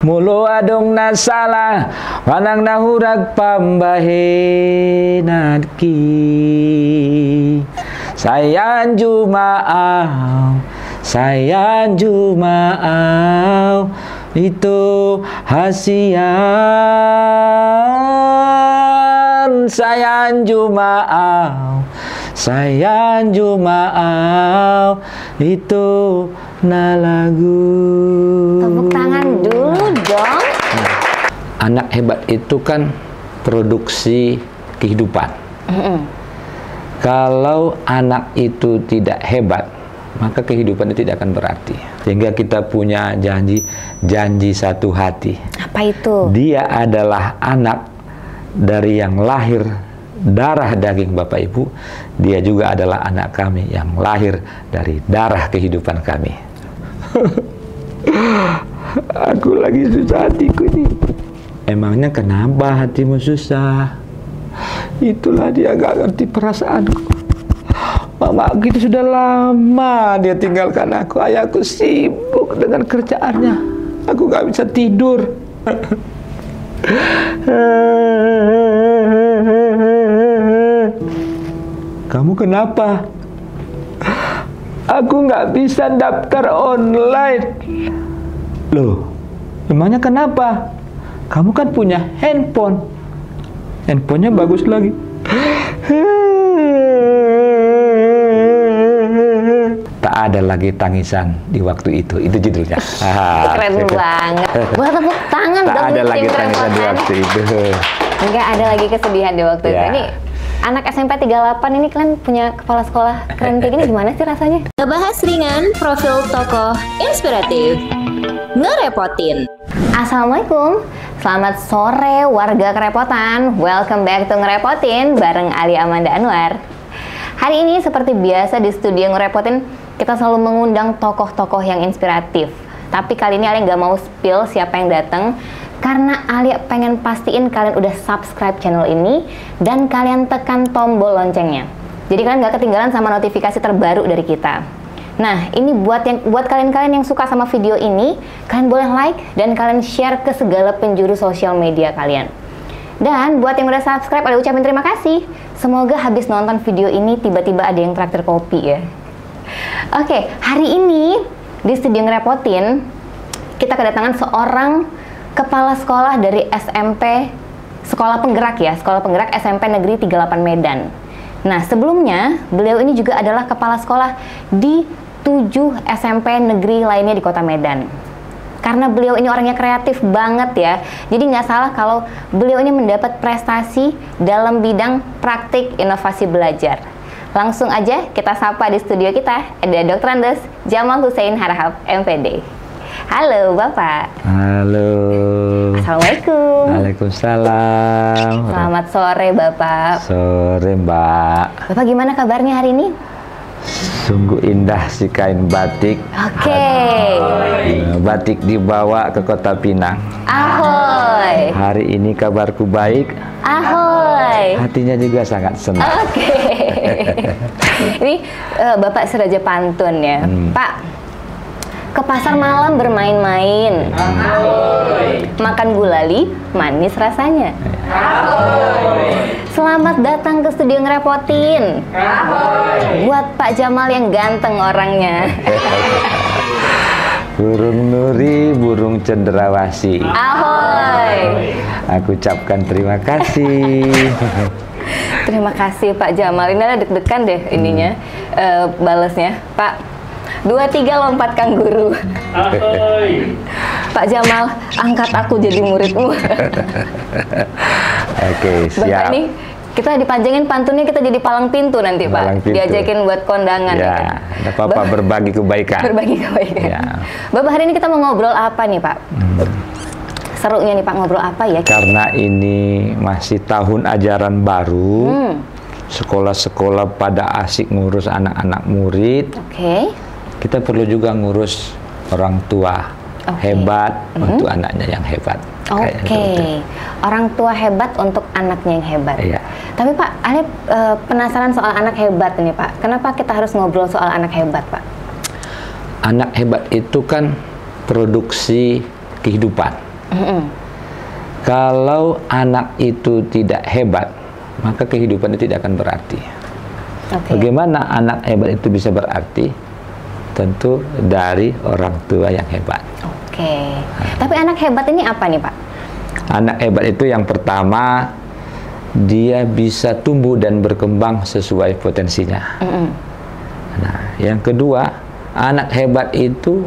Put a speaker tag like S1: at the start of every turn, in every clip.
S1: Mulo adong nasalah wanang nahurak pambahenadki. Sayang jumaau, sayang jumaau, itu hasian. Sayang jumaau, sayang jumaau, itu nalagu.
S2: Tepuk tangan dulu dong.
S1: Anak hebat itu kan produksi kehidupan. Kalau anak itu tidak hebat, maka kehidupan itu tidak akan berarti. Sehingga kita punya janji satu hati.
S2: Apa itu?
S1: Dia adalah anak dari yang lahir darah daging Bapak Ibu. Dia juga adalah anak kami yang lahir dari darah kehidupan kami. Aku lagi susah hatiku ini. Emangnya kenapa hatimu susah? Itulah dia gak ngerti perasaanku. Mama gitu sudah lama dia tinggalkan aku. Ayahku sibuk dengan kerjaannya. Aku gak bisa tidur. Kamu kenapa? Aku nggak bisa daftar online. Loh, emangnya kenapa? Kamu kan punya handphone. Handphonenya bagus lagi. Tak ada lagi tangisan di waktu itu. Itu judulnya.
S2: Keren banget. Buat tepuk tangan
S1: tak
S2: dong.
S1: ada lagi tangisan di waktu itu.
S2: Enggak ada lagi kesedihan di waktu itu. Ini anak SMP 38 ini kalian punya kepala sekolah keren kayak gini, gimana sih rasanya?
S3: Ngebahas ringan, profil tokoh inspiratif, ngerepotin.
S2: Assalamualaikum, selamat sore warga kerepotan. Welcome back to Ngerepotin bareng Ali Amanda Anwar. Hari ini seperti biasa di studio Ngerepotin kita selalu mengundang tokoh-tokoh yang inspiratif. Tapi kali ini Ali nggak mau spill siapa yang datang, karena Ali pengen pastiin kalian udah subscribe channel ini dan kalian tekan tombol loncengnya. Jadi kalian nggak ketinggalan sama notifikasi terbaru dari kita. Nah, ini buat kalian-kalian yang suka sama video ini, kalian boleh like dan kalian share ke segala penjuru sosial media kalian. Dan buat yang udah subscribe, Ali ucapin terima kasih. Semoga habis nonton video ini tiba-tiba ada yang traktir kopi ya. Oke, hari ini di studio Ngerepotin kita kedatangan seorang kepala sekolah dari SMP Sekolah Penggerak ya, Sekolah Penggerak SMP Negeri 38 Medan. Nah, sebelumnya beliau ini juga adalah kepala sekolah di 7 SMP negeri lainnya di Kota Medan. Karena beliau ini orangnya kreatif banget ya, jadi nggak salah kalau beliau ini mendapat prestasi dalam bidang praktik inovasi belajar. Langsung aja kita sapa di studio kita, ada Dr. Andes Jamal Hussein Harahap, MPD. Halo Bapak.
S1: Halo.
S2: Assalamualaikum.
S1: Waalaikumsalam.
S2: Selamat sore Bapak.
S1: Sore Mbak.
S2: Bapak gimana kabarnya hari ini?
S1: Sungguh indah si kain batik.
S2: Oke.
S1: Batik dibawa ke Kota Pinang.
S2: Ahoy.
S1: Hari ini kabarku baik.
S2: Ahoy.
S1: Hatinya juga sangat senang.
S2: Oke. Ini Bapak Seraja Pantun ya. Pak, ke pasar malam bermain-main. Makan gulali, manis rasanya. Selamat datang ke studio Ngerepotin. Buat Pak Jamal yang ganteng orangnya.
S1: Burung nuri, burung cendrawasih.
S2: Ahoy.
S1: Aku ucapkan terima kasih.
S2: Terima kasih Pak Jamal. Ini ada deg-degan deh ininya, balesnya. Pak, 2-3 lompat kanguru. Pak Jamal, angkat aku jadi muridmu.
S1: Oke, siap.
S2: Bapak nih, kita dipanjangin pantunnya, kita jadi palang pintu nanti
S1: Palang
S2: Pak.
S1: pintu.
S2: Diajakin buat kondangan.
S1: Ya, ada apa-apa berbagi kebaikan.
S2: Berbagi kebaikan.
S1: Ya.
S2: Bapak, hari ini kita mau ngobrol apa nih Pak? Serunya nih Pak, ngobrol apa ya?
S1: Karena ini masih tahun ajaran baru, sekolah-sekolah pada asik ngurus anak-anak murid.
S2: Oke.
S1: Kita perlu juga ngurus orang tua hebat untuk anaknya yang hebat.
S2: Oke. Orang tua hebat untuk anaknya yang hebat.
S1: Iya.
S2: Tapi Pak, Ale penasaran soal anak hebat ini Pak. Kenapa kita harus ngobrol soal anak hebat Pak?
S1: Anak hebat itu kan produksi kehidupan. Kalau anak itu tidak hebat, maka kehidupan itu tidak akan berarti. Bagaimana anak hebat itu bisa berarti? Tentu dari orang tua yang hebat.
S2: Tapi anak hebat ini apa nih Pak?
S1: Anak hebat itu yang pertama, dia bisa tumbuh dan berkembang sesuai potensinya. Nah, yang kedua, anak hebat itu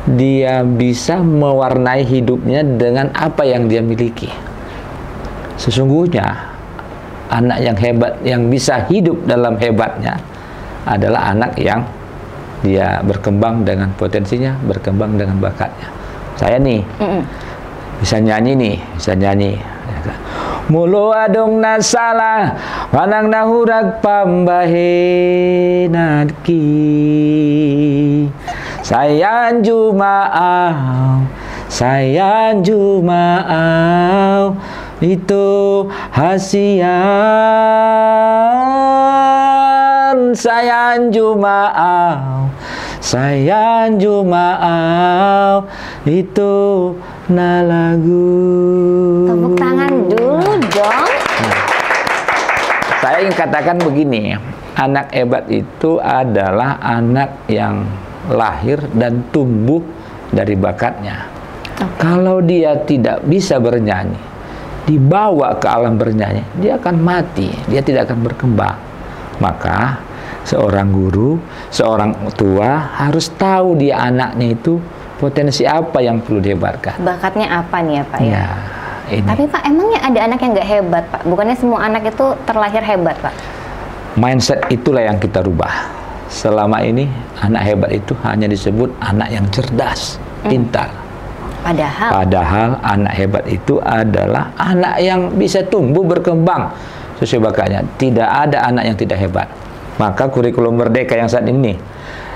S1: dia bisa mewarnai hidupnya dengan apa yang dia miliki. Sesungguhnya anak yang hebat, yang bisa hidup dalam hebatnya adalah anak yang dia berkembang dengan potensinya, berkembang dengan bakatnya. Saya nih bisa nyanyi nih, bisa nyanyi. Mulu adong nasala wanang nahurak pambahe nadki sayang jumaau itu hasian sayang jumaau itu nalagu.
S2: Tepuk tangan dulu dong.
S1: Saya ingin katakan begini, anak hebat itu adalah anak yang lahir dan tumbuh dari bakatnya. Kalau dia tidak bisa bernyanyi, dibawa ke alam bernyanyi, dia akan mati, dia tidak akan berkembang. Maka seorang guru, seorang tua harus tahu dia anaknya itu potensi apa yang perlu dihebatkan.
S2: Bakatnya apa nih ya Pak ya?
S1: Ini.
S2: Tapi Pak, emangnya ada anak yang nggak hebat Pak? Bukannya semua anak itu terlahir hebat Pak?
S1: Mindset itulah yang kita rubah. Selama ini anak hebat itu hanya disebut anak yang cerdas, pintar. Padahal anak hebat itu adalah anak yang bisa tumbuh berkembang sesuai bakatnya. Tidak ada anak yang tidak hebat. Maka kurikulum Merdeka yang saat ini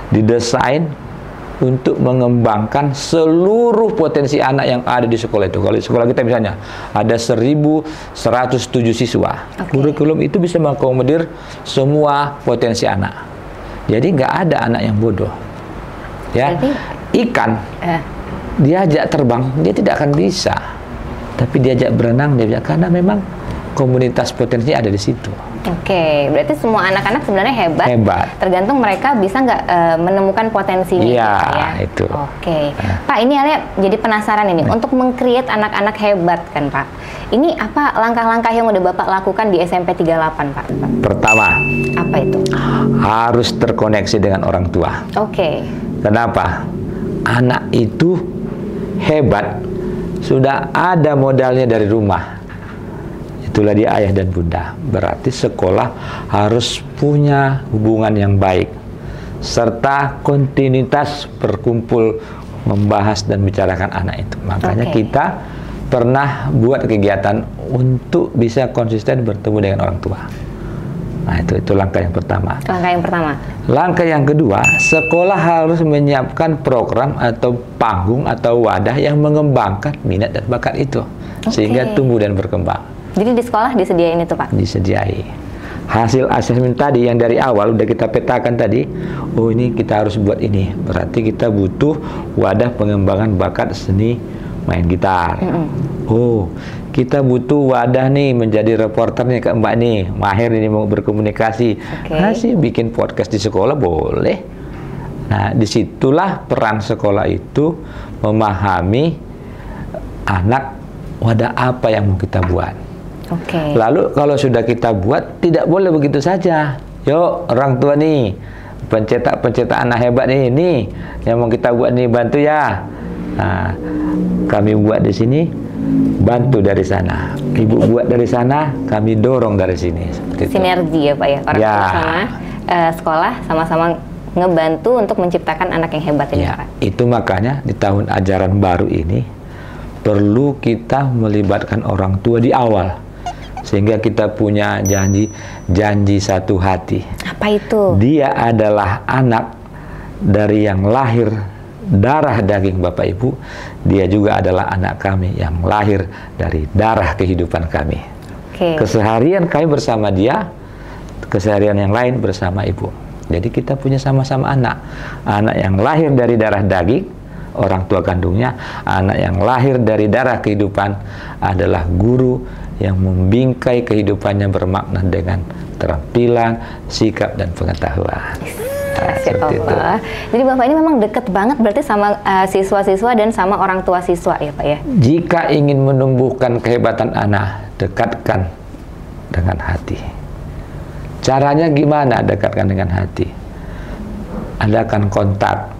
S1: didesain untuk mengembangkan seluruh potensi anak yang ada di sekolah itu. Kalau di sekolah kita misalnya ada 1.107 siswa, kurikulum itu bisa mengakomodir semua potensi anak. Jadi nggak ada anak yang bodoh. Ya, ikan diajak terbang dia tidak akan bisa, tapi diajak berenang dia bisa, karena memang komunitas potensi ada di situ.
S2: Berarti semua anak-anak sebenarnya hebat. Tergantung mereka bisa nggak menemukan potensinya.
S1: Iya,
S2: ya?
S1: itu.
S2: Pak, ini Alia jadi penasaran ini. Untuk meng-create anak-anak hebat kan Pak. Ini apa langkah-langkah yang udah Bapak lakukan di SMP 38 Pak?
S1: Pertama,
S2: apa itu?
S1: Harus terkoneksi dengan orang tua. Kenapa? Anak itu hebat, sudah ada modalnya dari rumah. Itulah dia ayah dan bunda. Berarti sekolah harus punya hubungan yang baik, serta kontinuitas berkumpul membahas dan bicarakan anak itu. Makanya kita pernah buat kegiatan untuk bisa konsisten bertemu dengan orang tua. Nah, itu langkah yang pertama. Langkah yang kedua, sekolah harus menyiapkan program atau panggung atau wadah yang mengembangkan minat dan bakat itu, sehingga tumbuh dan berkembang.
S2: Jadi di sekolah disediain itu Pak?
S1: Disediai. Hasil asesmen tadi yang dari awal udah kita petakan tadi, oh ini kita harus buat ini. Berarti kita butuh wadah pengembangan bakat seni main gitar. Oh, kita butuh wadah nih menjadi reporternya ke Mbak nih, mahir ini mau berkomunikasi. Kasih bikin podcast di sekolah boleh. Nah, disitulah peran sekolah itu memahami anak wadah apa yang mau kita buat. Lalu kalau sudah kita buat, tidak boleh begitu saja. Yuk orang tua nih, pencetak anak hebat nih yang mau kita buat nih, bantu ya. Nah, kami buat di sini, bantu dari sana. Ibu buat dari sana, kami dorong dari sini.
S2: Sinergi ya Pak ya, orang tua sama sekolah sama-sama ngebantu untuk menciptakan anak yang hebat ini Pak.
S1: Itu makanya di tahun ajaran baru ini perlu kita melibatkan orang tua di awal, sehingga kita punya janji satu hati.
S2: Apa itu?
S1: Dia adalah anak dari yang lahir darah daging Bapak Ibu. Dia juga adalah anak kami yang lahir dari darah kehidupan kami. Keseharian kami bersama dia, keseharian yang lain bersama Ibu. Jadi kita punya sama-sama anak yang lahir dari darah daging, orang tua kandungnya. Anak yang lahir dari darah kehidupan adalah guru yang membingkai kehidupannya bermakna dengan keterampilan, sikap, dan pengetahuan.
S2: Seperti itu. Jadi Bapak ini memang deket banget berarti sama siswa-siswa dan sama orang tua siswa ya Pak ya?
S1: Jika ingin menumbuhkan kehebatan anak, dekatkan dengan hati. Caranya gimana dekatkan dengan hati? Adakan kontak,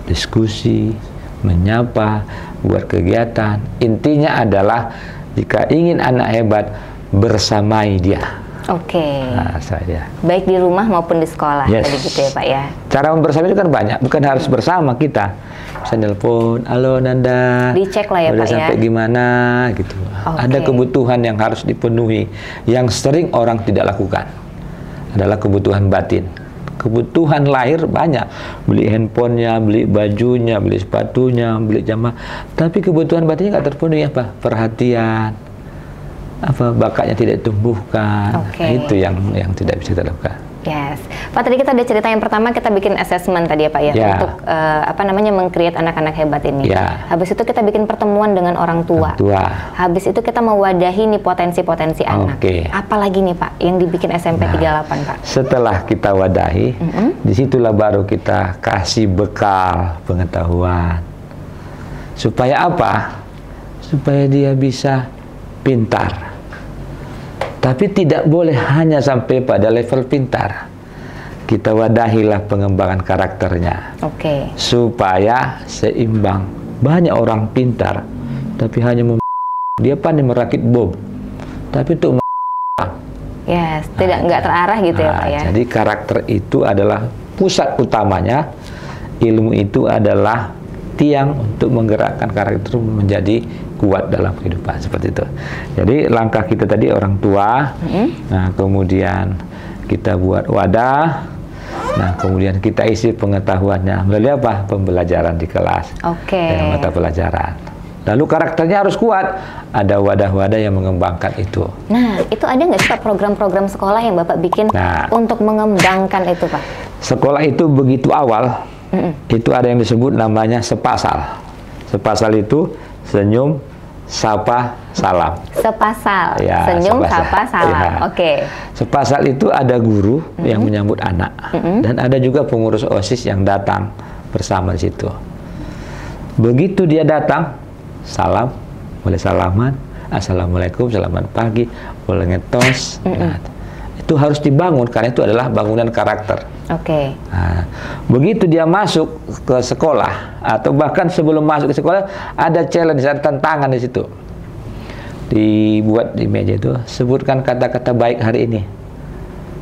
S1: diskusi, menyapa, buat kegiatan. Intinya adalah jika ingin anak hebat, bersamai dia.
S2: Oke.
S1: Nah, saya.
S2: Baik di rumah maupun di sekolah, tadi gitu ya Pak ya.
S1: Cara membersamai itu kan banyak, bukan harus bersama kita. Bisa nelpon, halo Nanda.
S2: Dicek lah ya
S1: udah
S2: Pak ya.
S1: sampai gimana gitu. Ada kebutuhan yang harus dipenuhi, yang sering orang tidak lakukan. Adalah kebutuhan batin. Kebutuhan lahir banyak, beli handphonenya, beli bajunya, beli sepatunya, beli jamaah. Tapi kebutuhan batinnya nggak terpenuhi apa? Perhatian. Apa bakatnya tidak ditumbuhkan, itu yang tidak bisa kita lakukan.
S2: Yes, Pak tadi kita udah cerita yang pertama kita bikin assessment tadi ya Pak ya, untuk meng-create anak-anak hebat ini. Habis itu kita bikin pertemuan dengan orang tua. Habis itu kita mewadahi nih potensi-potensi anak. Apalagi nih Pak yang dibikin SMP 38 Pak? Setelah kita wadahi, disitulah baru kita kasih bekal pengetahuan. Supaya apa? Supaya dia bisa pintar. Tapi tidak boleh hanya sampai pada level pintar. Kita wadahilah pengembangan karakternya. Supaya seimbang. Banyak orang pintar, tapi hanya dia pandai merakit bom. Tapi untuk nggak terarah gitu ya Pak ya. Jadi karakter itu adalah pusat utamanya. Ilmu itu adalah tiang untuk menggerakkan karakter menjadi kuat dalam kehidupan, seperti itu. Jadi langkah kita tadi orang tua, nah kemudian kita buat wadah, nah kemudian kita isi pengetahuannya melalui apa? Pembelajaran di kelas, dengan mata pelajaran. Lalu karakternya harus kuat, ada wadah-wadah yang mengembangkan itu. Nah itu ada nggak sih program-program sekolah yang Bapak bikin untuk mengembangkan itu Pak? Sekolah itu begitu awal, itu ada yang disebut namanya sepasal. Sepasal itu senyum, sapa, salam. Sepasal, senyum, sapa, salam. Sepasal itu ada guru yang menyambut anak, dan ada juga pengurus OSIS yang datang bersama di situ. Begitu dia datang, salam, boleh salaman, assalamualaikum, selamat pagi, boleh ngetos. Nah, itu harus dibangun karena itu adalah bangunan karakter. Nah, begitu dia masuk ke sekolah atau bahkan sebelum masuk ke sekolah ada challenge, ada tantangan di situ. Dibuat di meja itu, sebutkan kata-kata baik hari ini.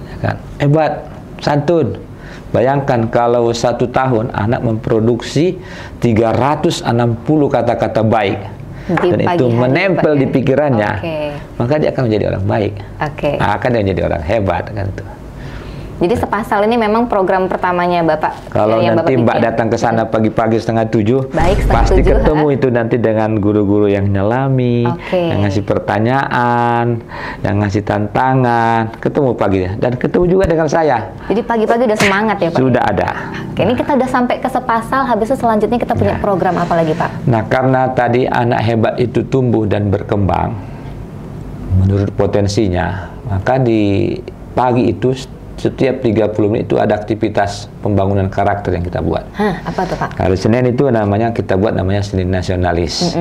S2: Ya kan? Hebat, santun. Bayangkan kalau 1 tahun anak memproduksi 360 kata-kata baik. Dan itu menempel di pikirannya, maka dia akan menjadi orang baik, akan menjadi orang hebat kan itu. Jadi sepasal ini memang program pertamanya Bapak. Kalau nanti Mbak datang ke sana pagi-pagi setengah 7, pasti ketemu itu nanti dengan guru-guru yang nyelami, yang ngasih pertanyaan, yang ngasih tantangan, ketemu paginya dan ketemu juga dengan saya. Jadi pagi-pagi udah semangat ya Pak? Sudah ada. Ini kita udah sampai ke sepasal, habis itu selanjutnya kita punya program apa lagi Pak? Nah karena tadi anak hebat itu tumbuh dan berkembang menurut potensinya, maka di pagi itu setiap 30 menit itu ada aktivitas pembangunan karakter yang kita buat. Apa tuh Pak? Hari Senin itu namanya kita buat namanya Senin Nasionalis.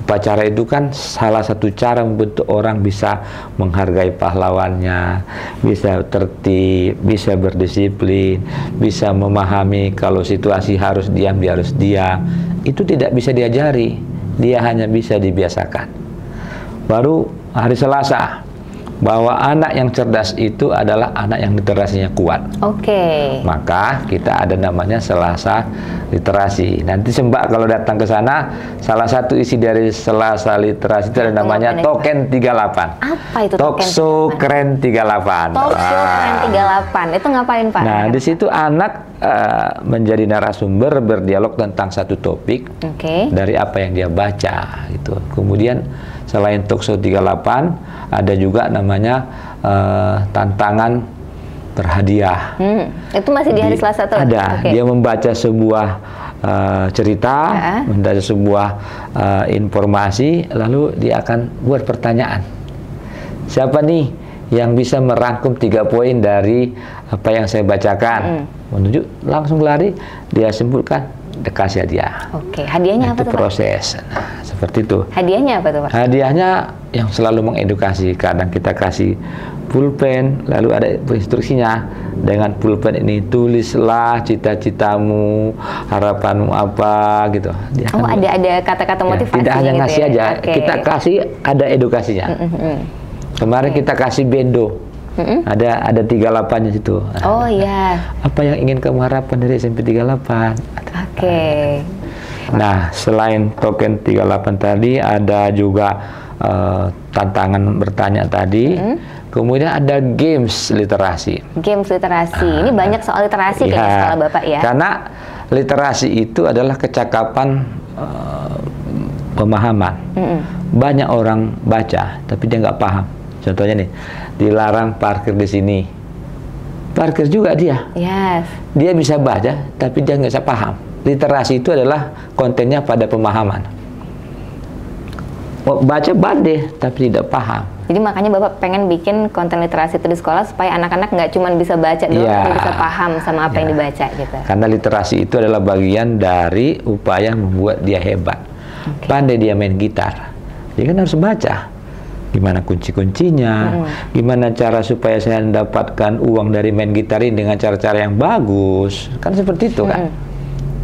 S2: Upacara itu kan salah satu cara membentuk orang bisa menghargai pahlawannya, bisa tertib, bisa berdisiplin, bisa memahami kalau situasi harus diam, dia harus diam. Itu tidak bisa diajari, dia hanya bisa dibiasakan. Baru hari Selasa, bahwa anak yang cerdas itu adalah anak yang literasinya kuat. Maka kita ada namanya Selasa Literasi. Nanti Mbak kalau datang ke sana, salah satu isi dari Selasa Literasi itu ada namanya Token 38. Apa itu Talkshow Keren 38. Talkshow Keren 38. Itu ngapain Pak? Nah, di situ anak menjadi narasumber berdialog tentang satu topik dari apa yang dia baca itu. Kemudian selain Talkshow 38 ada juga namanya tantangan berhadiah. Itu masih di hari Selasa tuh? Ada. Dia membaca sebuah
S1: cerita, minta sebuah informasi, lalu dia akan buat pertanyaan. Siapa nih yang bisa merangkum 3 poin dari apa yang saya bacakan? Menunjuk, langsung lari, dia simpulkan, dikasih hadiah.
S2: Oke, hadiahnya apa
S1: itu
S2: tuh,
S1: proses. Nah, seperti itu.
S2: Hadiahnya apa tuh, Pak?
S1: Hadiahnya yang selalu mengedukasi. Kadang kita kasih pulpen, lalu ada instruksinya. Dengan pulpen ini tulislah cita-citamu, harapanmu apa gitu. Dia
S2: ada kata-kata motivasi.
S1: Tidak hanya
S2: gitu
S1: ngasih aja, kita kasih ada edukasinya. Kemarin kita kasih bendo. Ada 38-nya situ.
S2: Oh iya.
S1: Apa yang ingin kamu harapkan dari SMP 38?
S2: Oke.
S1: Nah, selain token 38 tadi, ada juga tantangan bertanya tadi. Kemudian ada games literasi.
S2: Games literasi. Ini banyak soal literasi kayaknya sekolah Bapak ya.
S1: Karena literasi itu adalah kecakapan pemahaman. Banyak orang baca, tapi dia nggak paham. Contohnya nih, dilarang parkir di sini. Parkir juga dia.
S2: Yes.
S1: Dia bisa baca, tapi dia nggak bisa paham. Literasi itu adalah kontennya pada pemahaman. Baca bandel, tapi tidak paham.
S2: Jadi makanya Bapak pengen bikin konten literasi itu di sekolah supaya anak-anak nggak cuma bisa baca doang, tapi bisa paham sama apa yang dibaca gitu.
S1: Karena literasi itu adalah bagian dari upaya membuat dia hebat. Pandai dia main gitar, dia kan harus baca. Gimana kunci-kuncinya, gimana cara supaya saya mendapatkan uang dari main gitar ini dengan cara-cara yang bagus, kan seperti itu kan.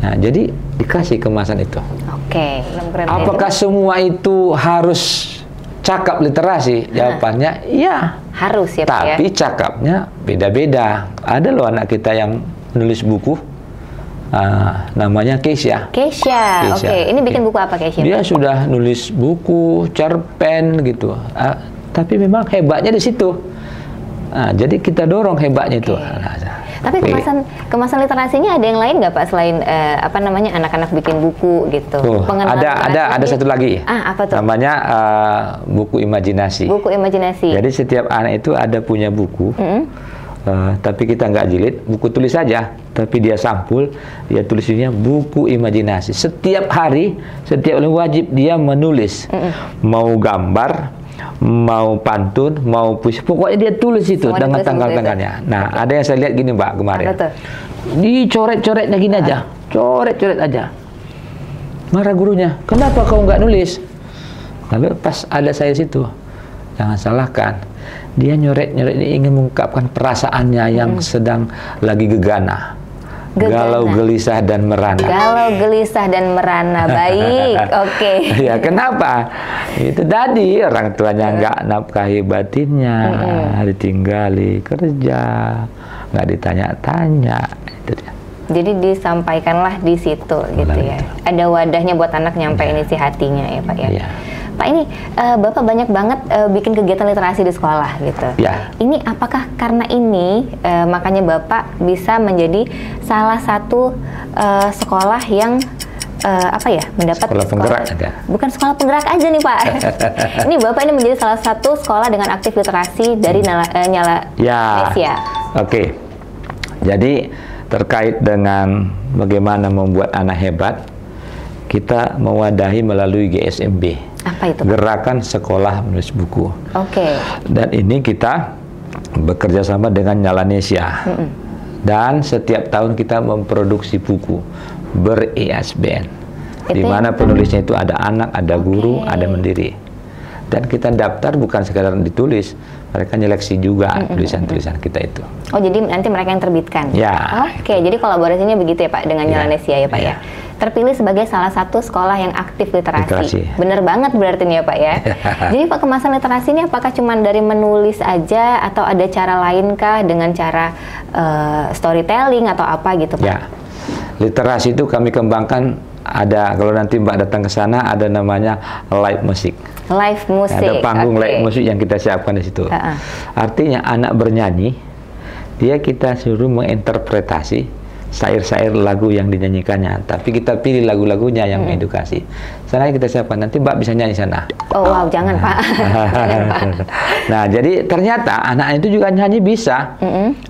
S1: Nah, jadi dikasih kemasan itu.
S2: Oke.
S1: Apakah semua itu harus cakap literasi? Jawabannya iya.
S2: Harus ya, Pak ya.
S1: Tapi cakapnya beda-beda. Ada loh anak kita yang nulis buku, namanya Keisha.
S2: Keisha. Oke. Ini bikin buku apa Keisha?
S1: Dia sudah nulis buku, cerpen gitu. Tapi memang hebatnya di situ. Jadi kita dorong hebatnya itu.
S2: Tapi kemasan literasinya ada yang lain nggak Pak selain apa namanya anak-anak bikin buku gitu?
S1: Ada satu lagi.
S2: Apa tuh?
S1: Namanya buku imajinasi.
S2: Buku imajinasi.
S1: Jadi setiap anak itu ada punya buku. Tapi kita nggak jilid, buku tulis saja. Tapi dia sampul, dia tulisnya buku imajinasi. Setiap hari, setiap wajib dia menulis. Mau gambar, mau pantun, mau puisi, pokoknya dia tulis itu dengan tanggal-tanggalnya. Nah, ada yang saya lihat gini Mbak kemarin. Dicoret-coretnya gini aja, coret-coret aja. Marah gurunya, kenapa kau nggak nulis? Lalu pas ada saya situ, jangan salahkan. Dia nyoret-nyoret ini ingin mengungkapkan perasaannya yang sedang lagi gegana. Galau, gelisah, dan merana. Galau,
S2: gelisah, dan merana. Baik, oke.
S1: Ya, kenapa? Itu tadi orang tuanya nggak nafkahi batinnya, ditinggali kerja, nggak ditanya-tanya. Itu dia.
S2: Jadi disampaikanlah di situ, gitu ya. Ada wadahnya buat anak nyampein isi hatinya ya Pak ya.
S1: Ya.
S2: Pak, ini Bapak banyak banget bikin kegiatan literasi di sekolah gitu.
S1: Ya.
S2: Ini apakah karena ini makanya Bapak bisa menjadi salah satu sekolah yang mendapat
S1: sekolah penggerak aja.
S2: Bukan sekolah penggerak aja nih Pak. Ini Bapak ini menjadi salah satu sekolah dengan aktif literasi dari Nyala Malaysia.
S1: Oke. Jadi terkait dengan bagaimana membuat anak hebat, kita mewadahi melalui GSMB.
S2: Apa itu?
S1: Gerakan Sekolah Menulis Buku.
S2: Oke.
S1: Dan ini kita bekerja sama dengan Nyalanesia. Dan setiap tahun kita memproduksi buku ber-ISBN. Di mana penulisnya itu ada anak, ada guru, ada mandiri. Dan kita daftar bukan sekadar ditulis, mereka nyeleksi juga tulisan-tulisan kita itu.
S2: Oh, jadi nanti mereka yang terbitkan?
S1: Ya.
S2: Oke, jadi kolaborasinya begitu ya Pak dengan Nyalanesia ya Pak ya. Terpilih sebagai salah satu sekolah yang aktif literasi. Bener banget berarti nih ya Pak ya. Jadi Pak, kemasan literasi ini apakah cuma dari menulis aja atau ada cara lain kah dengan cara storytelling atau apa gitu Pak?
S1: Ya, literasi itu kami kembangkan, ada kalau nanti Mbak datang ke sana ada namanya live musik. Live musik. Ada panggung live musik yang kita siapkan di situ. Artinya anak bernyanyi, dia kita suruh menginterpretasi syair-syair lagu yang dinyanyikannya, tapi kita pilih lagu-lagunya yang mengedukasi. Sana kita siapkan, nanti Mbak bisa nyanyi sana.
S2: Oh wow, jangan Pak.
S1: Nah, jadi ternyata anak itu juga nyanyi bisa.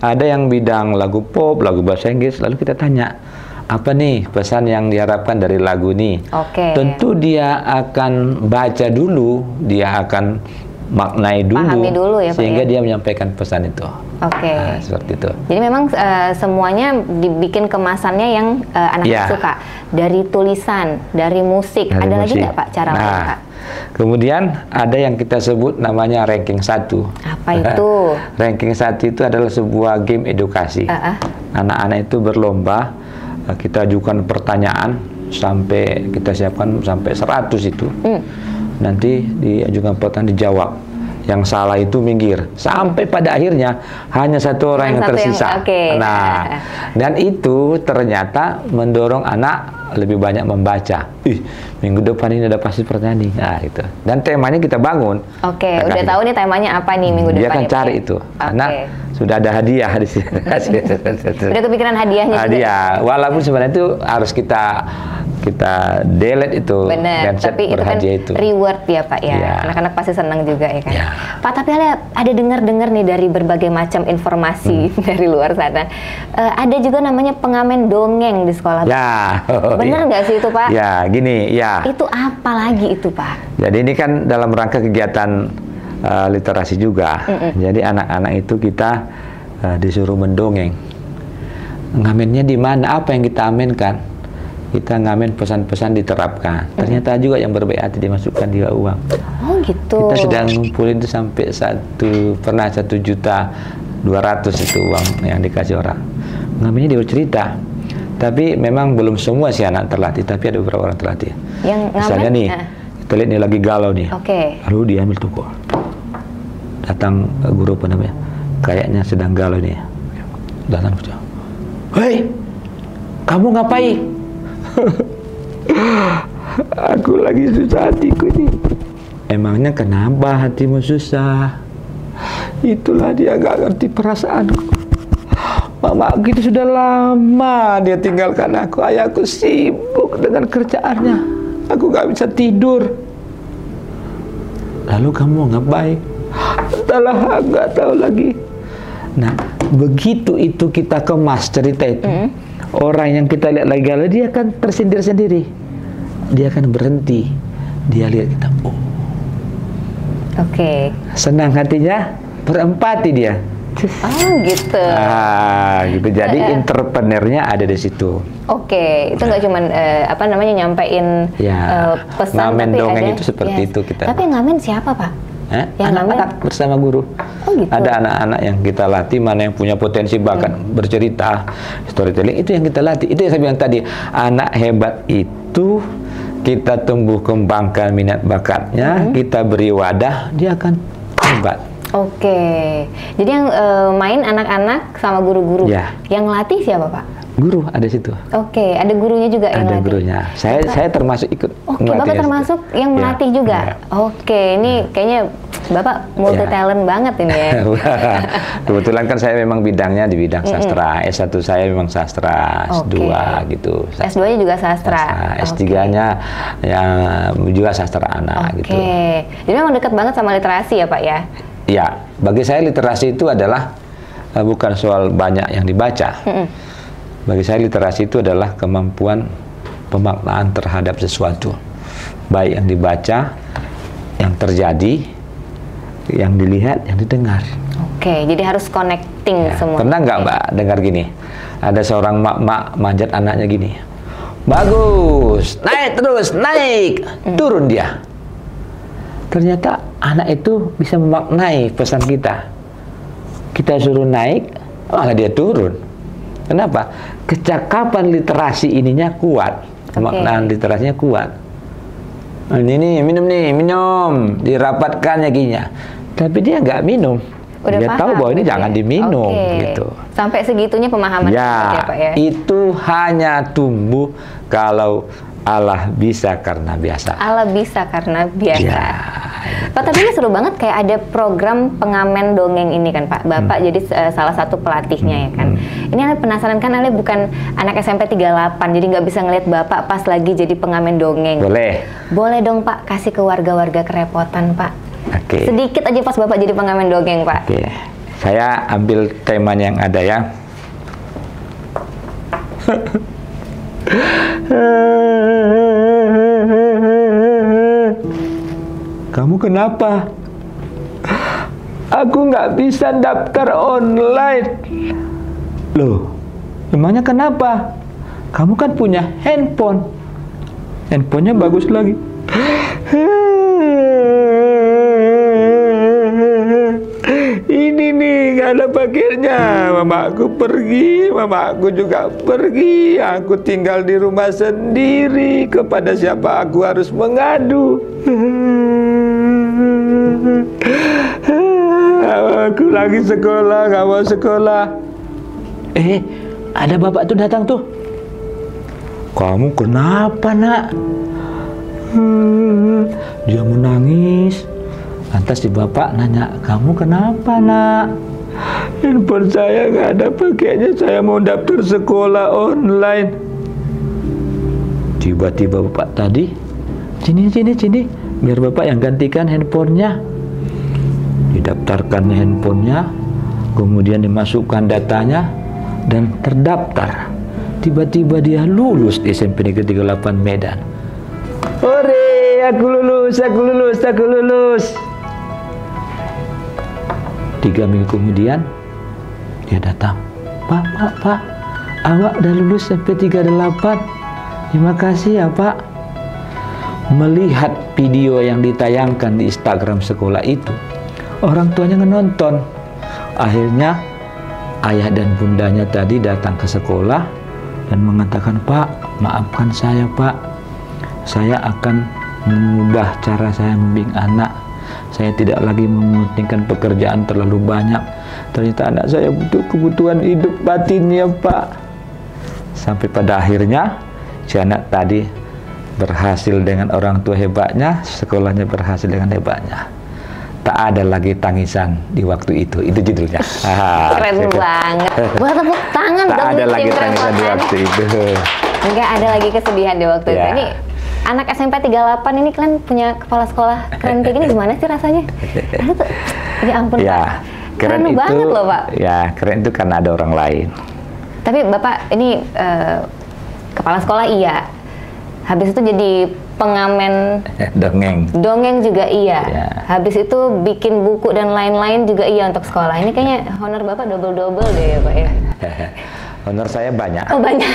S1: Ada yang bidang lagu pop, lagu bahasa Inggris, lalu kita tanya, apa nih pesan yang diharapkan dari lagu ini.
S2: Oke.
S1: Tentu dia akan baca dulu, dia akan maknai dulu,
S2: pahami dulu ya Pak
S1: sehingga
S2: ya?
S1: dia menyampaikan pesan itu.
S2: Oke.
S1: Nah, seperti itu.
S2: Jadi memang semuanya dibikin kemasannya yang anak-anak suka. Dari tulisan, dari musik.
S1: Dari
S2: ada
S1: musik.
S2: lagi nggak Pak cara lain Pak?
S1: Kemudian ada yang kita sebut namanya ranking 1.
S2: Apa itu?
S1: Ranking 1 itu adalah sebuah game edukasi. Anak-anak itu berlomba, kita ajukan pertanyaan sampai kita siapkan sampai 100 itu. Nanti diajukan pertanyaan, dijawab. Yang salah itu minggir. Sampai pada akhirnya hanya satu orang yang tersisa. Nah, dan itu ternyata mendorong anak lebih banyak membaca. Minggu depan ini ada pasti pertanyaan nih. Nah, itu. Dan temanya kita bangun.
S2: Oke, udah tahu nih temanya apa nih minggu depan.
S1: Dia akan cari itu. Karena sudah ada hadiah di sini.
S2: Udah kepikiran hadiahnya juga.
S1: Hadiah. Walaupun sebenarnya itu harus kita delete itu.
S2: Bener, tapi itu kan reward ya Pak ya. Anak-anak pasti senang juga ya kan. Pak, tapi ada dengar-dengar nih dari berbagai macam informasi dari luar sana. Ada juga namanya pengamen dongeng di sekolah. Bener nggak sih itu Pak?
S1: Ya, gini, ya.
S2: Itu apa lagi itu Pak?
S1: Jadi ini kan dalam rangka kegiatan literasi juga. Jadi anak-anak itu kita disuruh mendongeng. Ngamennya di mana? Apa yang kita amenkan? Kita ngamen pesan-pesan diterapkan. Ternyata juga yang berbaik hati dimasukkan juga uang.
S2: Oh gitu.
S1: Kita sudah ngumpulin itu sampai 1.200.000 itu uang yang dikasih orang. Ngamennya dia bercerita. Tapi memang belum semua sih anak terlatih, tapi ada beberapa orang terlatih.
S2: Yang
S1: misalnya nih, kita lihat nih lagi galau nih. Lalu dia ambil toko. Datang guru apa namanya? Kayaknya sedang galau nih. Datang baca. Hei, kamu ngapain? Aku lagi susah hatiku nih. Emangnya kenapa hatimu susah? Itulah dia gak ngerti perasaanku. Mama gitu sudah lama dia tinggalkan aku. Ayahku sibuk dengan kerjaannya. Aku gak bisa tidur. Lalu kamu ngapain? Entahlah, gak tahu lagi. Nah, begitu itu kita kemas cerita itu. Orang yang kita lihat lagi galau, dia akan tersindir sendiri. Dia akan berhenti. Dia lihat kita, senang hatinya, berempati dia.
S2: Oh gitu.
S1: Gitu. Jadi entrepreneurnya ada di situ.
S2: Itu nggak cuman nyampein pesan,
S1: ngamen
S2: tapi
S1: dongeng
S2: ada,
S1: itu seperti itu kita.
S2: Tapi ngamen siapa Pak?
S1: Anak-anak bersama guru.
S2: Gitu.
S1: Ada anak-anak yang kita latih, mana yang punya potensi bakat bercerita, storytelling, itu yang kita latih. Itu yang saya bilang tadi, anak hebat itu kita tumbuh kembangkan minat bakatnya, kita beri wadah, dia akan hebat.
S2: Jadi yang main anak-anak sama guru-guru. Yang latih siapa Pak?
S1: Guru ada situ.
S2: Ada gurunya juga yang
S1: ada
S2: melatih.
S1: Gurunya. Saya termasuk ikut.
S2: Bapak termasuk yang melatih juga. Ini kayaknya Bapak multi talent banget ini ya.
S1: Kebetulan kan saya memang bidangnya di bidang sastra. S1 saya memang sastra, S2 gitu.
S2: S2-nya juga sastra.
S1: S3-nya yang juga sastra anak gitu.
S2: Jadi memang dekat banget sama literasi ya Pak ya?
S1: Ya, bagi saya literasi itu adalah bukan soal banyak yang dibaca. Bagi saya literasi itu adalah kemampuan pemaknaan terhadap sesuatu, baik yang dibaca, yang terjadi, yang dilihat, yang didengar.
S2: Jadi harus connecting semua.
S1: Pernah nggak Mbak dengar gini? Ada seorang mak-mak manjat anaknya gini, bagus, naik terus, naik, turun dia. Ternyata anak itu bisa memaknai pesan kita. Kita suruh naik, malah dia turun. Kenapa? Kecakapan literasi ininya kuat, pemaknaan literasinya kuat. Ini minum, dirapatkannya giginya. Tapi dia nggak minum. Dia tahu bahwa ini jangan diminum gitu.
S2: Sampai segitunya pemahaman Pak ya?
S1: Itu hanya tumbuh kalau Allah bisa karena biasa.
S2: Allah bisa karena biasa. Pak, tapi ini seru banget, kayak ada program pengamen dongeng ini kan Pak. Bapak jadi salah satu pelatihnya ya kan. Ini Ale penasaran kan, Ale bukan anak SMP 38, jadi nggak bisa ngeliat Bapak pas lagi jadi pengamen dongeng. Boleh dong Pak, kasih ke warga-warga kerepotan Pak. Sedikit aja pas Bapak jadi pengamen dongeng Pak.
S1: Saya ambil temanya yang ada ya. Kamu kenapa? Aku nggak bisa daftar online. Loh, emangnya kenapa? Kamu kan punya handphone. Handphonenya bagus lagi. Ini nih nggak ada paketnya. Mamaku pergi, mamaku juga pergi. Aku tinggal di rumah sendiri. Kepada siapa aku harus mengadu? Aku lagi sekolah, nggak mau sekolah. Ada bapak tuh datang tuh. Kamu kenapa, nak? Dia menangis. Lantas si bapak nanya, kamu kenapa, nak? Handphone saya nggak ada pakainya, saya mau daftar sekolah online. Tiba-tiba bapak tadi, sini, biar bapak yang gantikan handphonenya. Didaftarkan handphonenya, kemudian dimasukkan datanya, dan terdaftar. Tiba-tiba dia lulus di SMP Negeri 38 Medan. Hore, aku lulus. 3 minggu kemudian dia datang. Pak, awak udah lulus SMP 38. Terima kasih ya, Pak. Melihat video yang ditayangkan di Instagram sekolah itu, orang tuanya nonton. Akhirnya ayah dan bundanya tadi datang ke sekolah dan mengatakan, Pak, maafkan saya, Pak. Saya akan mengubah cara saya membimbing anak. Saya tidak lagi mementingkan pekerjaan terlalu banyak. Ternyata anak saya butuh kebutuhan hidup batinnya, Pak. Sampai pada akhirnya si anak tadi berhasil dengan orang tua hebatnya, sekolahnya berhasil dengan hebatnya. Tak ada lagi tangisan di waktu itu judulnya.
S2: Keren banget. Buat tepuk tangan dong.
S1: Tak ada lagi tangisan di waktu itu.
S2: Enggak ada lagi kesedihan di waktu itu. Ini anak SMP 38 ini kalian punya kepala sekolah keren kayak gini, gimana sih rasanya? Aduh, ya ampun,
S1: ya,
S2: Pak.
S1: Keren itu,
S2: banget loh, Pak.
S1: Ya, keren itu karena ada orang lain.
S2: Tapi Bapak ini kepala sekolah iya. Habis itu jadi pengamen dongeng juga iya. Ya. Habis itu bikin buku dan lain-lain juga iya untuk sekolah. Ini kayaknya honor Bapak double-double deh ya, Pak ya.
S1: Honor saya banyak.
S2: Oh, banyak.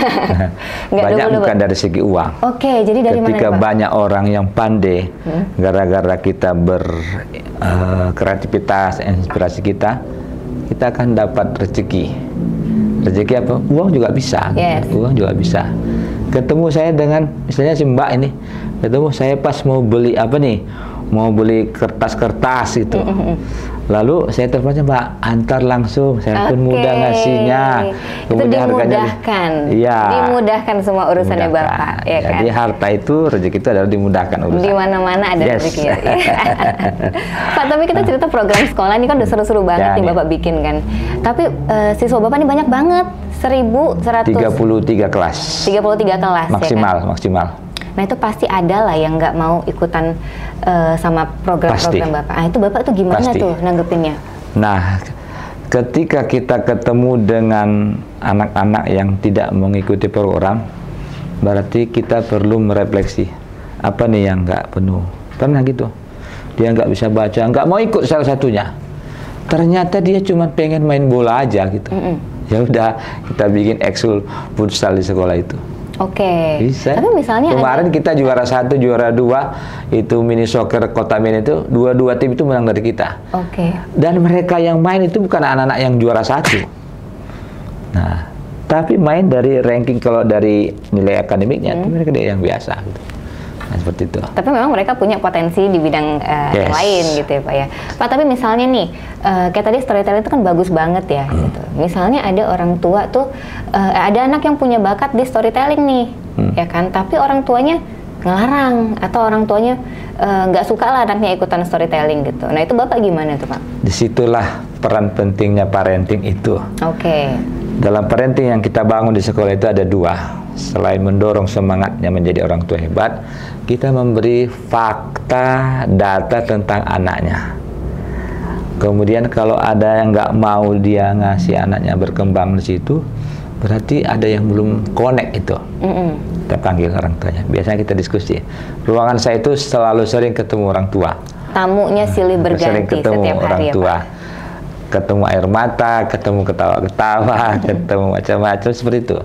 S1: Banyak bukan dari segi uang.
S2: Oke, jadi dari mana,
S1: ketika
S2: Pak?
S1: banyak orang yang pandai, gara-gara kita berkreativitas, inspirasi kita akan dapat rezeki. Rezeki apa? Uang juga bisa.
S2: Yes.
S1: Uang juga bisa. Ketemu saya dengan, misalnya si Mbak ini, ketemu saya pas mau beli apa nih? Mau beli kertas-kertas itu. Lalu saya teleponnya, Mbak, antar langsung, saya pun mudah ngasihnya.
S2: Kemudian itu dimudahkan.
S1: Iya.
S2: Dimudahkan semua urusannya Bapak, ya kan?
S1: Jadi harta itu, rezeki itu adalah dimudahkan urusan.
S2: Di mana-mana ada rezeki. Pak, tapi kita cerita program sekolah ini kan udah seru-seru banget nih Bapak bikin kan. Tapi siswa Bapak ini banyak banget, 1.133
S1: kelas.
S2: 33 kelas.
S1: Maksimal,
S2: ya kan?
S1: maksimal.
S2: Nah itu pasti ada lah yang nggak mau ikutan sama program-program Bapak. Nah itu Bapak tuh gimana tuh nanggepinnya?
S1: Nah, ketika kita ketemu dengan anak-anak yang tidak mengikuti program, berarti kita perlu merefleksi apa nih yang nggak penuh. Pernah gitu, dia nggak bisa baca, nggak mau ikut salah satunya. Ternyata dia cuma pengen main bola aja gitu. Ya udah, kita bikin ekskul futsal di sekolah itu.
S2: Oke.
S1: Bisa.
S2: Tapi misalnya
S1: kemarin kita juara 1, juara 2 itu mini soccer Kota Medan itu dua tim itu menang dari kita.
S2: Oke.
S1: Dan mereka yang main itu bukan anak-anak yang juara 1. Nah, tapi main dari ranking kalau dari nilai akademiknya itu mereka dia yang biasa. Gitu. Nah, seperti itu. Tapi
S2: memang mereka punya potensi di bidang yang lain gitu ya Pak ya. Pak, tapi misalnya nih, kayak tadi storytelling itu kan bagus banget ya gitu. Misalnya ada orang tua tuh, ada anak yang punya bakat di storytelling nih, ya kan. Tapi orang tuanya ngelarang atau orang tuanya nggak suka lah anaknya ikutan storytelling gitu. Nah itu Bapak gimana tuh Pak?
S1: Disitulah peran pentingnya parenting itu.
S2: Oke.
S1: Dalam parenting yang kita bangun di sekolah itu ada 2. Selain mendorong semangatnya menjadi orang tua hebat, kita memberi fakta, data tentang anaknya. Kemudian kalau ada yang nggak mau dia ngasih anaknya berkembang di situ, berarti ada yang belum connect itu. Kita panggil orang tuanya. Biasanya kita diskusi. Ruangan saya itu selalu sering ketemu orang tua.
S2: Tamunya silih berganti
S1: sering ketemu
S2: setiap
S1: orang
S2: hari
S1: tua.
S2: ya, Pak?
S1: Ketemu air mata, ketemu ketawa-ketawa, ketemu macam-macam seperti itu.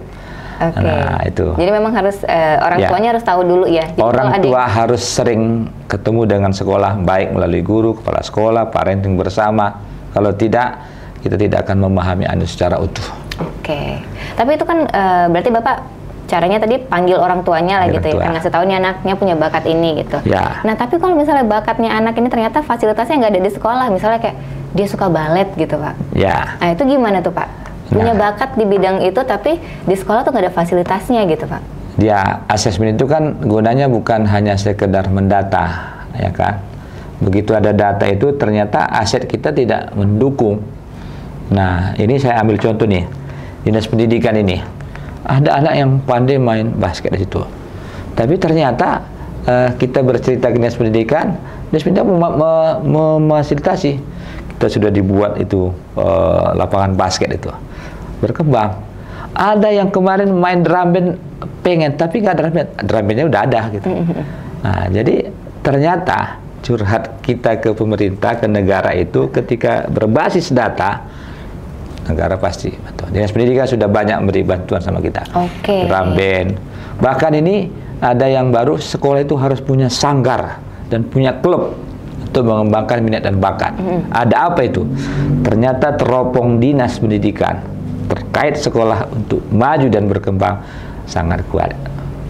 S2: Oke.
S1: Nah, itu.
S2: Jadi memang harus orang tuanya harus tahu dulu ya. Jadi
S1: orang
S2: kalau
S1: tua harus sering ketemu dengan sekolah, baik melalui guru, kepala sekolah, parenting bersama. Kalau tidak, kita tidak akan memahami anak secara utuh.
S2: Oke. Tapi itu kan berarti Bapak caranya tadi panggil orang tuanya lah gitu ya, ngasih tahu nih anaknya punya bakat ini gitu.
S1: Ya.
S2: Nah tapi kalau misalnya bakatnya anak ini ternyata fasilitasnya nggak ada di sekolah, misalnya kayak dia suka balet gitu Pak.
S1: Ya.
S2: Nah itu gimana tuh Pak? Punya bakat di bidang itu tapi di sekolah tuh nggak ada fasilitasnya gitu Pak.
S1: Ya, asesmen itu kan gunanya bukan hanya sekedar mendata, ya kan? Begitu ada data itu ternyata aset kita tidak mendukung. Nah, ini saya ambil contoh nih. Dinas pendidikan ini. Ada anak yang pandai main basket di situ. Tapi ternyata kita bercerita ke Dinas Pendidikan, Dinas Pendidikan memfasilitasi. Kita sudah dibuat itu lapangan basket itu. Berkembang. Ada yang kemarin main drum band pengen, tapi nggak drum bandnya udah ada gitu. Nah, jadi ternyata curhat kita ke pemerintah, ke negara itu ketika berbasis data, negara pasti bantu. Dinas Pendidikan sudah banyak memberi bantuan sama kita. Drum band. Bahkan ini ada yang baru, sekolah itu harus punya sanggar dan punya klub untuk mengembangkan minat dan bakat. Ada apa itu? Ternyata teropong Dinas Pendidikan terkait sekolah untuk maju dan berkembang sangat kuat.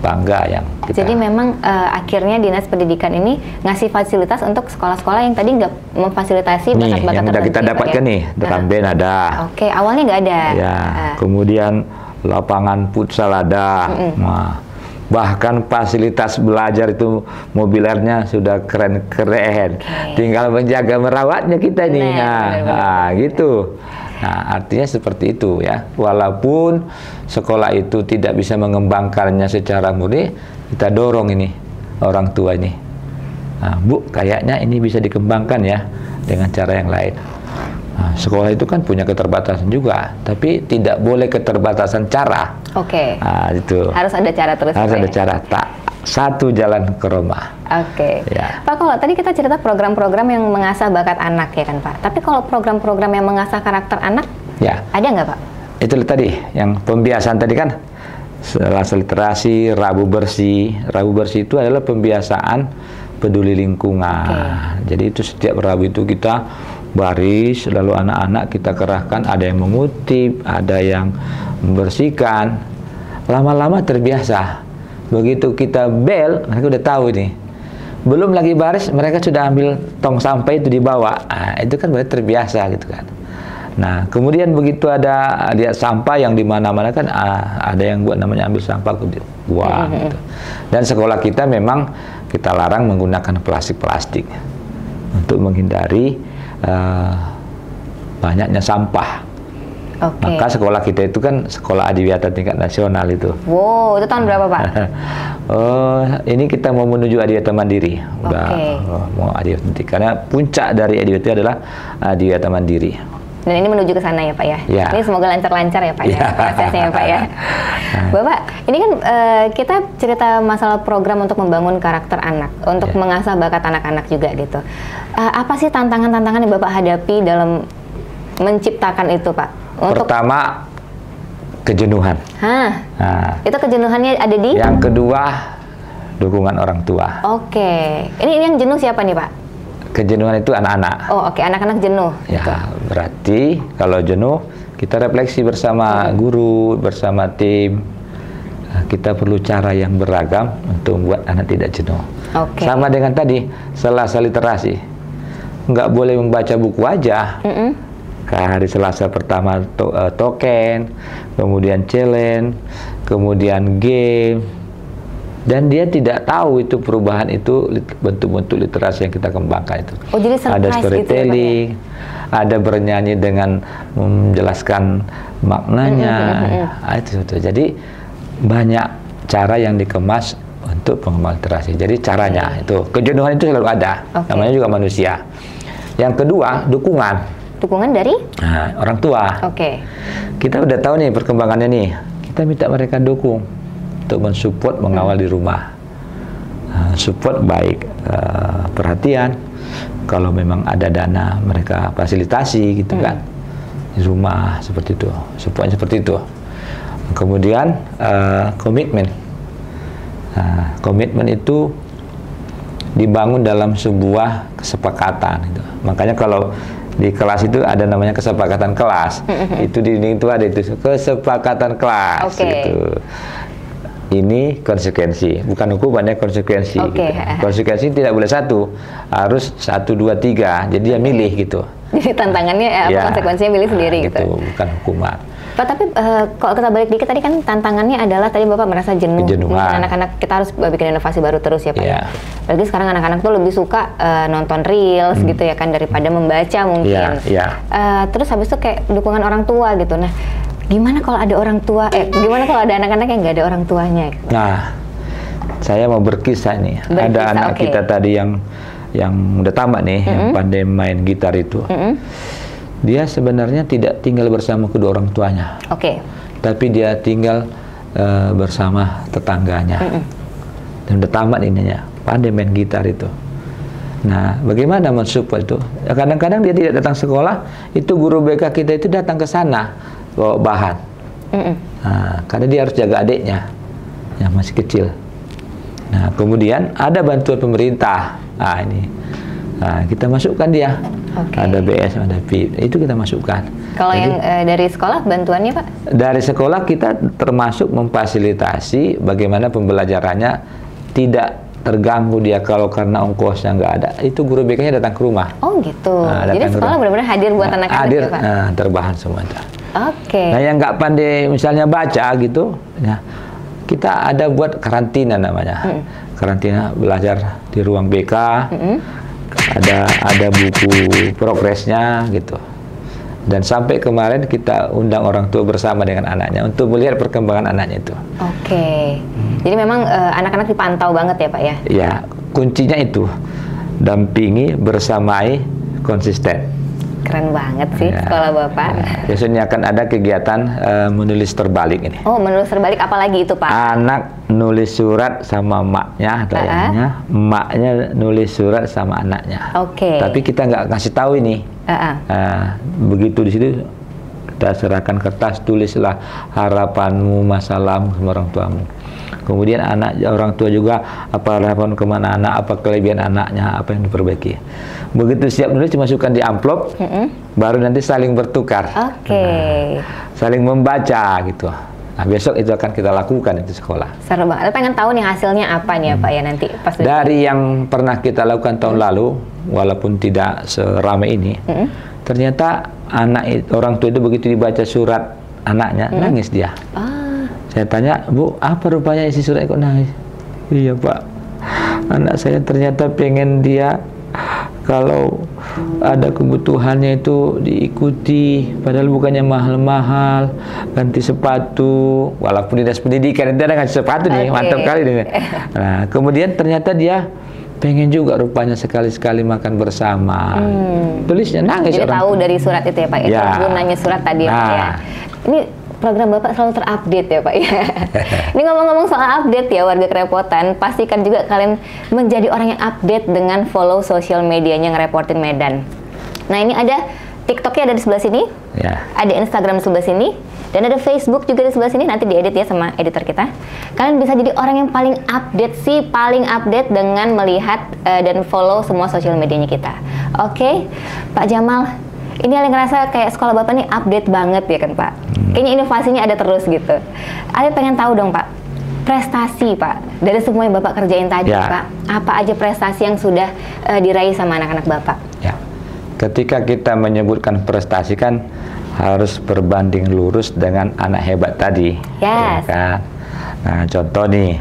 S1: Bangga yang kita.
S2: Jadi memang akhirnya Dinas Pendidikan ini ngasih fasilitas untuk sekolah-sekolah yang tadi nggak memfasilitasi bakat-bakat tertentu.
S1: Yang udah kita dapatkan nih, drum band ada.
S2: Oke, awalnya nggak ada.
S1: Ya, kemudian lapangan futsal ada. Nah, bahkan fasilitas belajar itu mobilernya sudah keren-keren. Tinggal menjaga merawatnya kita nih. Nah, gitu. Nah, artinya seperti itu ya. Walaupun sekolah itu tidak bisa mengembangkannya secara murni, kita dorong ini orang tua ini. Nah, Bu, kayaknya ini bisa dikembangkan ya dengan cara yang lain. Nah, sekolah itu kan punya keterbatasan juga, tapi tidak boleh keterbatasan cara. Nah, itu.
S2: Harus ada cara terus.
S1: Harus ada cara, tak satu jalan ke Roma. Ya.
S2: Pak, kalau tadi kita cerita program-program yang mengasah bakat anak ya kan Pak. Tapi kalau program-program yang mengasah karakter anak,
S1: ya,
S2: ada nggak Pak?
S1: Itu tadi, yang pembiasaan tadi kan, selasa literasi, Rabu bersih. Rabu bersih itu adalah pembiasaan peduli lingkungan. Jadi itu setiap Rabu itu kita baris, lalu anak-anak kita kerahkan, ada yang mengutip, ada yang membersihkan. Lama-lama terbiasa. Begitu kita bel, mereka udah tahu nih. Belum lagi baris, mereka sudah ambil tong sampah itu dibawa. Nah, itu kan berarti terbiasa gitu kan. Nah, kemudian begitu ada lihat sampah yang di mana-mana kan ada yang buat namanya ambil sampah buang gitu. Dan sekolah kita memang kita larang menggunakan plastik untuk menghindari banyaknya sampah. Maka sekolah kita itu kan sekolah adiwiyata tingkat nasional itu.
S2: Wow, itu tahun berapa Pak?
S1: Ini kita mau menuju adiwiyata mandiri. Udah mau adiwiyata mandiri. Karena puncak dari adiwiyata adalah adiwiyata mandiri.
S2: Dan ini menuju ke sana ya Pak ya?
S1: Ya.
S2: Ini semoga lancar-lancar ya Pak ya, prosesnya ya Pak ya. Bapak, ini kan kita cerita masalah program untuk membangun karakter anak, untuk mengasah bakat anak-anak juga gitu. Apa sih tantangan-tantangan yang Bapak hadapi dalam menciptakan itu Pak?
S1: Pertama, kejenuhan.
S2: Itu kejenuhannya ada di?
S1: Yang kedua, dukungan orang tua.
S2: Ini yang jenuh siapa nih Pak?
S1: Kejenuhan itu anak-anak.
S2: Anak-anak jenuh.
S1: Ya, gitu. Berarti kalau jenuh, kita refleksi bersama guru, bersama tim. Kita perlu cara yang beragam untuk membuat anak tidak jenuh. Sama dengan tadi, selasa literasi. Nggak boleh membaca buku aja. Hari Selasa pertama token, kemudian challenge, kemudian game, dan dia tidak tahu itu perubahan itu bentuk-bentuk literasi yang kita kembangkan itu.
S2: Jadi
S1: ada storytelling, gitu ya, ada bernyanyi dengan menjelaskan maknanya, itu. Jadi banyak cara yang dikemas untuk pengembangan literasi. Jadi caranya itu, kejenuhan itu selalu ada, namanya juga manusia. Yang kedua, dukungan.
S2: Dukungan dari?
S1: Nah, orang tua.
S2: Oke.
S1: Kita udah tahu nih perkembangannya nih. Kita minta mereka dukung untuk mensupport, mengawal di rumah. Support baik perhatian. Kalau memang ada dana, mereka fasilitasi gitu kan di rumah seperti itu. Supportnya seperti itu. Kemudian komitmen. Komitmen itu dibangun dalam sebuah kesepakatan. Gitu. Makanya kalau di kelas itu ada namanya kesepakatan kelas. Itu di itu ada itu kesepakatan kelas. Gitu. Ini konsekuensi, bukan hukumannya konsekuensi. Gitu. Konsekuensi tidak boleh satu, harus 1, 2, 3. Jadi dia milih gitu.
S2: Jadi tantangannya konsekuensinya milih sendiri gitu.
S1: Bukan hukuman.
S2: Pak, tapi kalau kita balik dikit tadi kan tantangannya adalah tadi Bapak merasa jenuh. Anak-anak kita harus bikin inovasi baru terus ya Pak. Apalagi sekarang anak-anak tuh lebih suka nonton reels gitu ya kan daripada membaca mungkin. Terus habis itu kayak dukungan orang tua gitu. Nah, gimana kalau ada orang tua? Gimana kalau ada anak-anak yang nggak ada orang tuanya? Gitu?
S1: Nah, saya mau berkisah nih. Ada anak kita tadi yang udah tamat nih, yang pandai main gitar itu. Dia sebenarnya tidak tinggal bersama kedua orang tuanya. Tapi dia tinggal bersama tetangganya. Dan udah tamat ininya, pandai main gitar itu. Nah, bagaimana mensupport itu? Kadang-kadang dia tidak datang sekolah, itu guru BK kita itu datang ke sana bawa bahan. Nah, karena dia harus jaga adiknya yang masih kecil. Nah, kemudian ada bantuan pemerintah. Kita masukkan dia. Ada BS, ada PIP, itu kita masukkan.
S2: Kalau yang dari sekolah bantuannya Pak? Dari
S1: sekolah kita termasuk memfasilitasi bagaimana pembelajarannya tidak terganggu dia kalau karena ongkosnya nggak ada. Itu guru BK-nya datang ke rumah.
S2: Oh gitu. Jadi sekolah benar-benar hadir buat anak-anak
S1: hadir,
S2: ya Pak?
S1: Terbahan semua.
S2: Nah
S1: yang nggak pandai misalnya baca gitu, ya, kita ada buat karantina namanya. Karantina belajar di ruang BK. Ada buku progresnya gitu. Dan sampai kemarin kita undang orang tua bersama dengan anaknya untuk melihat perkembangan anaknya itu.
S2: Jadi memang anak-anak dipantau banget ya Pak ya?
S1: Ya, kuncinya itu dampingi, bersamai, konsisten.
S2: Keren banget sih sekolah Bapak.
S1: Biasanya akan ada kegiatan menulis terbalik ini.
S2: Oh, menulis terbalik apalagi itu Pak?
S1: Anak nulis surat sama maknya, maknya nulis surat sama anaknya. Tapi kita nggak kasih tahu ini. Begitu di situ kita serahkan kertas, tulislah harapanmu, masalahmu sama orang tuamu. Kemudian orang tua juga apa harapan kemana anak, apa kelebihan anaknya, apa yang diperbaiki. Begitu siap nulis dimasukkan di amplop, baru nanti saling bertukar, saling membaca gitu. Nah besok itu akan kita lakukan itu sekolah.
S2: Seru banget. Pengen tahu nih hasilnya apa nih ya Pak ya nanti pas
S1: dari yang pernah kita lakukan tahun lalu, walaupun tidak seramai ini, ternyata orang tua itu begitu dibaca surat anaknya nangis dia. Saya tanya, Bu, apa rupanya isi surat kok nangis? Iya Pak, anak saya ternyata pengen dia kalau ada kebutuhannya itu diikuti, padahal bukannya mahal-mahal, ganti sepatu, walaupun dinas pendidikan itu ada ganti sepatu nih, mantap kali nih. Nah, kemudian ternyata dia pengen juga rupanya sekali-sekali makan bersama. Tulisnya nangis.
S2: Jadi tahu dari surat itu ya Pak, itu gunanya surat tadi ya Pak ya. Ini program Bapak selalu terupdate ya Pak ya. Ini ngomong-ngomong soal update ya warga Kerepotan, pastikan juga kalian menjadi orang yang update dengan follow sosial medianya Ngerepotin Medan. Nah ini ada TikToknya ada di sebelah sini, ada Instagram di sebelah sini, dan ada Facebook juga di sebelah sini, nanti diedit ya sama editor kita. Kalian bisa jadi orang yang paling update dengan melihat dan follow semua sosial medianya kita. Pak Jamal, ini yang ngerasa kayak sekolah Bapak nih update banget ya kan Pak? Kayaknya inovasinya ada terus gitu. Ali pengen tahu dong Pak, prestasi Pak, dari semua yang Bapak kerjain tadi Pak, apa aja prestasi yang sudah diraih sama anak-anak Bapak?
S1: Ketika kita menyebutkan prestasi kan harus berbanding lurus dengan anak hebat tadi. Ya kan? Nah contoh nih,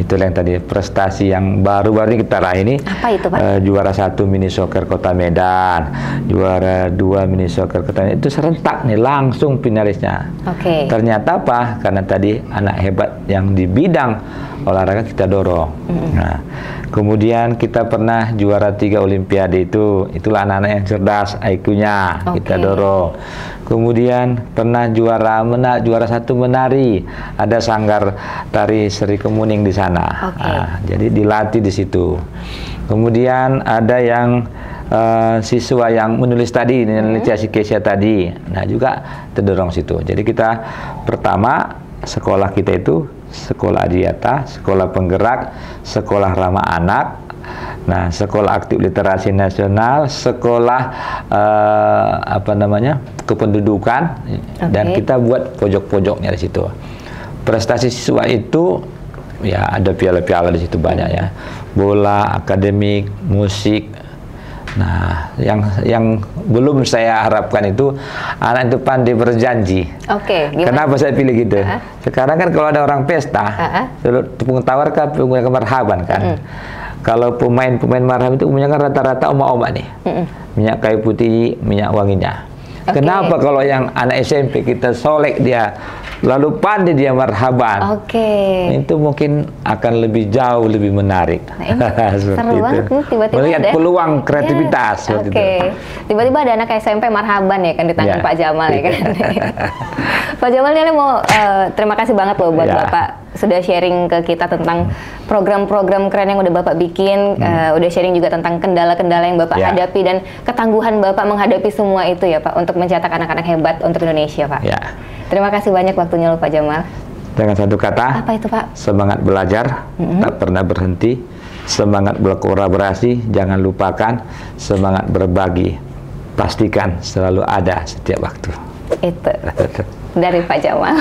S1: itulah yang tadi prestasi yang baru-baru ini kita raih ini.
S2: Apa itu Pak?
S1: Juara 1 mini soccer Kota Medan, juara 2 mini soccer Kota Medan, itu serentak nih langsung finalisnya. Ternyata apa? Karena tadi anak hebat yang di bidang olahraga kita dorong. Nah Kemudian kita pernah juara 3 Olimpiade itulah anak-anak yang cerdas, IQ-nya kita dorong. Kemudian pernah juara 1 menari, ada sanggar tari Sri Kemuning di sana. Nah, jadi dilatih di situ. Kemudian ada yang siswa yang menulis tadi, menulis Kesia tadi, nah juga terdorong situ. Jadi kita pertama sekolah kita itu sekolah adiata, sekolah penggerak, sekolah ramah anak, nah sekolah aktif literasi nasional, sekolah kependudukan, dan kita buat pojok-pojoknya di situ. Prestasi siswa itu ya ada piala-piala di situ banyak ya, bola, akademik, musik. Nah, yang belum saya harapkan itu anak itu pandai berjanji. Kenapa saya pilih gitu? Sekarang kan kalau ada orang pesta, tepung tawar kan menggunakan marhaban kan. Kalau pemain marhaban itu menggunakan rata-rata oma-oma nih, minyak kayu putih, minyak wanginya. Kenapa kalau yang anak SMP kita solek dia, lalu pandai dia marhaban, itu mungkin akan lebih jauh lebih menarik.
S2: Seru banget nih, tiba-tiba
S1: melihat peluang kreativitas.
S2: Tiba-tiba ada anak SMP marhaban ya kan di tangan Pak Jamal ya kan. Pak Jamal ini mau terima kasih banget loh buat Bapak sudah sharing ke kita tentang program-program keren yang udah Bapak bikin, udah sharing juga tentang kendala-kendala yang Bapak hadapi dan ketangguhan Bapak menghadapi semua itu ya Pak, untuk mencetak anak-anak hebat untuk Indonesia Pak. Terima kasih banyak waktunya loh Pak Jamal.
S1: Dengan satu kata,
S2: apa itu Pak?
S1: Semangat belajar, tak pernah berhenti. Semangat berkolaborasi, jangan lupakan. Semangat berbagi, pastikan selalu ada setiap waktu.
S2: Itu dari Pak Jamal.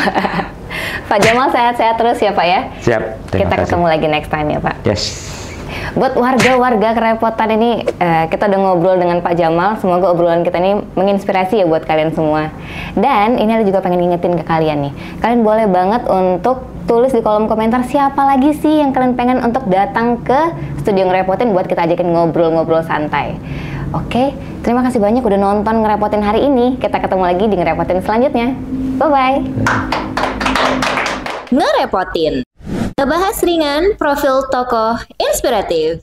S2: Pak Jamal sehat-sehat terus ya Pak ya.
S1: Siap.
S2: Kita ketemu lagi next time ya Pak.
S1: Yes.
S2: Buat warga-warga kerepotan ini, kita udah ngobrol dengan Pak Jamal. Semoga obrolan kita ini menginspirasi ya buat kalian semua. Dan ini ada juga pengen ngingetin ke kalian nih. Kalian boleh banget untuk tulis di kolom komentar siapa lagi sih yang kalian pengen untuk datang ke studio Ngerepotin buat kita ajakin ngobrol-ngobrol santai. Oke, terima kasih banyak udah nonton Ngerepotin hari ini. Kita ketemu lagi di Ngerepotin selanjutnya. Bye-bye.
S3: Ngerepotin. Ngebahas ringan profil tokoh inspiratif.